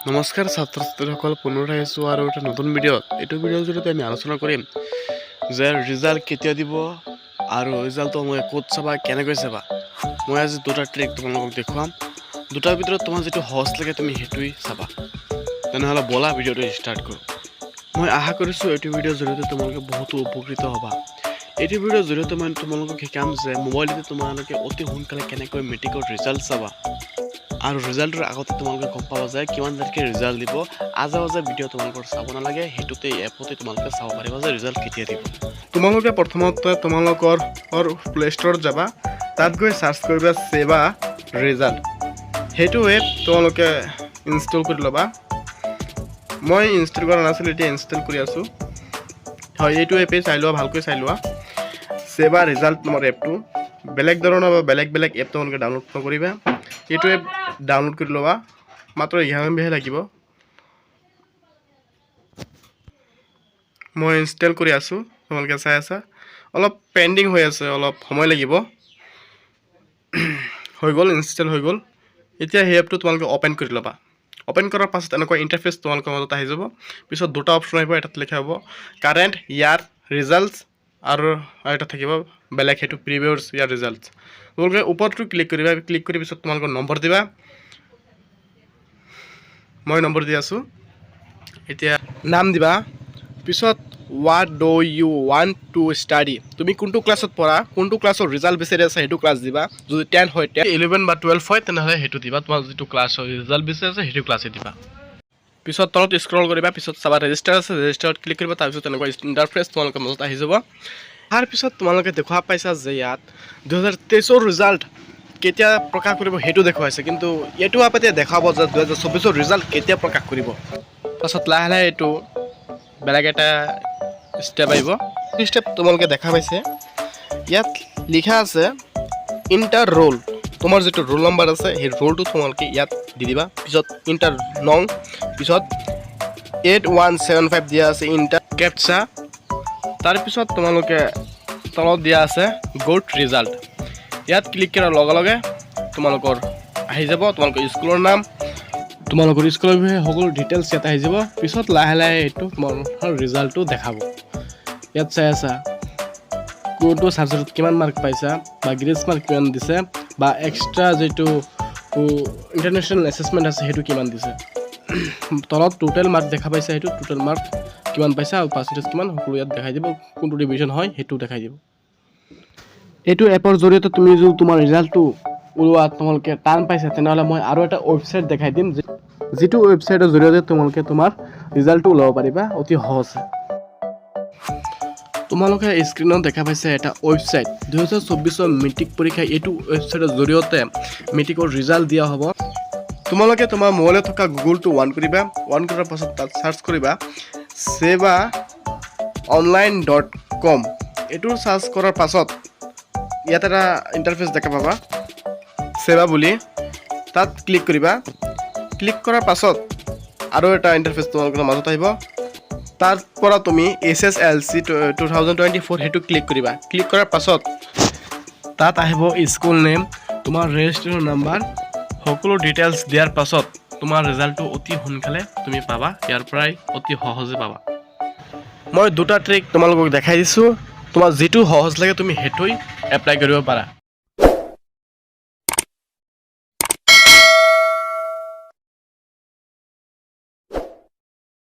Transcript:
নমস্কাৰ ছাত্ৰ ছাত্ৰীসকল, পুনৰ আহিছোঁ আৰু এটা নতুন ভিডিঅ'ত। এইটো ভিডিঅ'ৰ জৰিয়তে আমি আলোচনা কৰিম যে ৰিজাল্ট কেতিয়া দিব আৰু ৰিজাল্টটো মই ক'ত চাবা, কেনেকৈ চাবা। মই আজি দুটা ট্ৰিক তোমালোকক দেখুৱাম। দুটাৰ ভিতৰত তোমাৰ যিটো সহজ লাগে তুমি সেইটোৱেই চাবা। তেনেহ'লে ব'লা ভিডিঅ'টো ষ্টাৰ্ট কৰোঁ। মই আশা কৰিছোঁ এইটো ভিডিঅ'ৰ জৰিয়তে তোমালোকে বহুতো উপকৃত হ'বা। এইটো ভিডিঅ'ৰ জৰিয়তে মই তোমালোকক শিকাম যে মোবাইলতে তোমালোকে অতি সোনকালে কেনেকৈ মেট্ৰিকৰ ৰিজাল্ট চাবা আৰু ৰিজাল্টৰ আগতে তোমালোকে গম পাব যে কিমান তাৰিখে ৰিজাল্ট দিব। আজে বাজে ভিডিঅ' তোমালোকৰ চাব নালাগে, সেইটোতে এপতে তোমালোকে চাব পাৰিবা যে ৰিজাল্ট কেতিয়া দিব। তোমালোকে প্ৰথমতে তোমালোকৰ প্লে ষ্ট'ৰত যাবা, তাত গৈ চাৰ্চ কৰিবা চেবা ৰিজাল্ট। সেইটো এপ তোমালোকে ইনষ্টল কৰি ল'বা। মই ইনষ্টল কৰা নাছিলোঁ, এতিয়া ইনষ্টল কৰি আছোঁ। হয়, এইটো এপেই চাই লোৱা, ভালকৈ চাই লোৱা। চেবা ৰিজাল্ট তোমাৰ এপটো বেলেগ ধৰণৰ বা বেলেগ এপ তোমালোকে ডাউনলোড নকৰিবা। এইটো এপ ডাউনলোড কৰি ল'বা, মাত্ৰ 11 MB লাগিব। মই ইনষ্টল কৰি আছোঁ, তোমালোকে চাই আছা। অলপ পেণ্ডিং হৈ আছে, অলপ সময় লাগিব। হৈ গ'ল, ইনষ্টল হৈ গ'ল। এতিয়া সেই এপটো তোমালোকে অ'পেন কৰি ল'বা। অ'পেন কৰাৰ পাছত এনেকুৱা ইণ্টাৰফেচ তোমালোকৰ মাজত আহি যাব। পিছত দুটা অপশ্যন আহিব, এটাত লিখা হ'ব কাৰেণ্ট ইয়াৰ ৰিজাল্টছ আৰু এটা থাকিব বেলেগ, সেইটো প্ৰিভিয়াছ ইয়াৰ ৰিজাল্টছ। তোমালোকে ওপৰটো ক্লিক কৰিবা, ক্লিক কৰি পিছত তোমালোকৰ নম্বৰ দিবা। মই নম্বৰ দি আছোঁ। এতিয়া নাম দিবা, পিছত what do you want to study, তুমি কোনটো ক্লাছত পঢ়া, কোনটো ক্লাছৰ ৰিজাল্ট বিচাৰি আছে সেইটো ক্লাছ দিবা। যদি 10 হয়, 10, 11 বা 12 হয় তেনেহ'লে সেইটো দিবা। তোমাৰ যিটো ক্লাছৰ ৰিজাল্ট বিচাৰি আছে সেইটো ক্লাছে দিবা। পিছত তলত স্ক্ৰল কৰিবা, পিছত চাবা ৰেজিষ্টাৰ আছে, ৰেজিষ্টাৰত ক্লিক কৰিবা। তাৰপিছত তেনেকুৱা ইণ্টাৰফেচ তোমালোকৰ মাজত আহি যাব। তাৰপিছত তোমালোকে দেখা পাইছা যে ইয়াত 2023ৰ ৰিজাল্ট কেতিয়া প্ৰকাশ কৰিব সেইটো দেখুৱাইছে, কিন্তু এইটো আপতে দেখাব যে 2024ৰ ৰিজাল্ট কেতিয়া প্ৰকাশ কৰিব। পাছত লাহে লাহে এইটো বেলেগ এটা ষ্টেপ আহিব। ষ্টেপ তোমালোকে দেখা পাইছে, ইয়াত লিখা আছে ইণ্টাৰ ৰোল। তোমাৰ যিটো ৰোল নম্বৰ আছে সেই ৰোলটো তোমালোকে ইয়াত দি দিবা। পিছত ইণ্টাৰ নং, পিছত 8175 দিয়া আছে ইণ্টাৰ কেপচা। তাৰপিছত তোমালোকে তলত দিয়া আছে গুড ৰিজাল্ট। ইয়াত ক্লিক কৰাৰ লগে লগে তোমালোকৰ আহি যাব তোমালোকৰ স্কুলৰ নাম, তোমালোকৰ স্কুলৰ বিষয়ে সকলো ডিটেইলছ ইয়াত আহি যাব। পিছত লাহে লাহে এইটো তোমালোকৰ ৰিজাল্টটো দেখাব। ইয়াত চাই আছা কোনটো ছাবজেক্টত কিমান মাৰ্ক পাইছা, বা গ্ৰেছ মাৰ্ক কিমান দিছে, বা এক্সট্ৰা যিটো ইণ্টাৰনেশ্যনেল এছেছমেণ্ট আছে সেইটো কিমান দিছে। তলত টোটেল মাৰ্ক দেখা পাইছা, সেইটো টোটেল মাৰ্ক কিমান পাইছা আৰু পাৰ্চেণ্টেজ কিমান, সকলো ইয়াত দেখাই দিব। কোনটো ডিভিজন হয় সেইটো দেখাই দিব। এইটো এপৰ জৰিয়তে তুমি যদি তোমাৰ ৰিজাল্টটো ওলোৱা তোমালোকে টান পাইছা, তেনেহ'লে মই আৰু এটা ৱেবছাইট দেখাই দিম, যিটো ৱেবছাইটৰ জৰিয়তে তোমালোকে তোমাৰ ৰিজাল্টটো ওলাব পাৰিবা অতি সহজে। তোমালোকে স্ক্ৰীনত দেখা পাইছে এটা ৱেবছাইট 2024 মেট্ৰিক পৰীক্ষা। এইটো ৱেবছাইটৰ জৰিয়তে মেট্ৰিকৰ ৰিজাল্ট দিয়া হ'ব। তোমালোকে তোমাৰ মোবাইলত থকা গুগলটো অন কৰিবা। অন কৰাৰ পাছত তাত চাৰ্চ কৰিবা sevaonline.com। এইটো চাৰ্চ কৰাৰ পাছত ইয়াত এটা ইণ্টাৰফেচ দেখা পাবা সেৱা বুলি, তাত ক্লিক কৰিবা। ক্লিক কৰাৰ পাছত আৰু এটা ইণ্টাৰফেচ তোমালোকৰ মাজত আহিব। তাৰ পৰা তুমি HSLC 2024 সেইটো ক্লিক কৰিবা। ক্লিক কৰাৰ পাছত তাত আহিব স্কুল নেম, তোমাৰ ৰেজিষ্ট্ৰেশ্যন নাম্বাৰ, সকলো ডিটেইলছ দিয়াৰ পাছত তোমাৰ ৰিজাল্টটো অতি সোনকালে তুমি পাবা। ইয়াৰ পৰাই অতি সহজে পাবা। মই দুটা ট্ৰিক তোমালোকক দেখাই দিছোঁ, তোমাৰ যিটো সহজ লাগে তুমি সেইটোৱেই এপ্লাই কৰিব পাৰা।